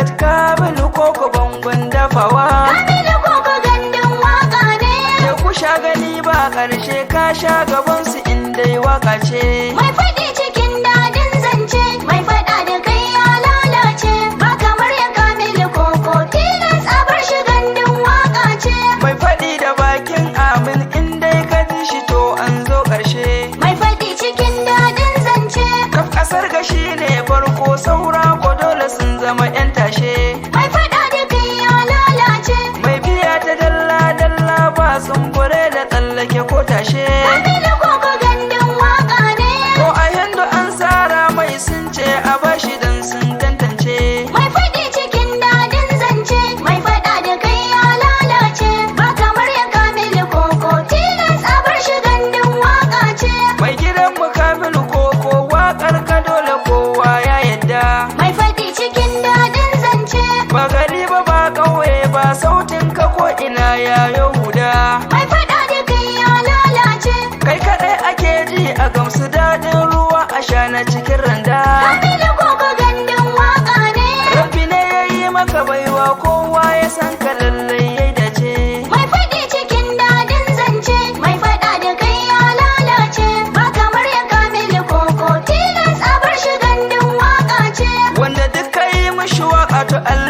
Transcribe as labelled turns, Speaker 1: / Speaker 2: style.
Speaker 1: Alhaji Kamilu Koko bangon dafawa.
Speaker 2: Kamilu Koko gandun waka ne.
Speaker 1: Ke ku sha gani ba ƙarshe ka sha gabansu indai waka ce.
Speaker 2: Mai faɗi cikin dadin zance, mai faɗa da kai ya lalace. Ba kamar ya Kamilu Koko, tilas a bar shi gandun waka ce.
Speaker 1: Mai faɗi da bakin amin indai ka ji shi to an zo ƙarshe.
Speaker 2: Mai faɗi cikin dadin zance.
Speaker 1: Kaf ƙasar gashi ne farko saura ko dole sun zama 'yan tashe.
Speaker 2: Mai faɗa da kai ya lalace.
Speaker 1: Mai biya ta dalla-dalla ba tsumbure da tsallake ko tashe.
Speaker 2: Kamilu Koko gandun waka ne.
Speaker 1: Ko a hindu an tsara mai sun ce a bashi dan sun tantance.
Speaker 2: Mai faɗi cikin dadin zance, mai faɗa da kai ya lalace. Ba kamar ya Kamilu Koko, tilas a bar shi gandun waka ce.
Speaker 1: Mai gidan mu Kamilu Koko waƙar ka dole kowa ya yadda.
Speaker 2: Mai faɗi cikin dadin zance.
Speaker 1: Ba gari ba ƙauye ba sautin ka ko ina ya yahuda.
Speaker 2: Mai faɗa da kai ya lalace.
Speaker 1: Kai kaɗai ake ji a gamsu daɗin ruwa a sha na cikin randa.
Speaker 2: Kamilu Koko gandun waka ne.
Speaker 1: Rabbi ne ya yi maka baiwa kowa ya san ka lallai ya dace.
Speaker 2: Mai faɗi cikin dadin zance, mai faɗa da kai ya lalace. Ba kamar ya Kamilu Koko, tilas a bar shi gandun waka ce.
Speaker 1: Wanda duk ka yi mishi waƙa to Allah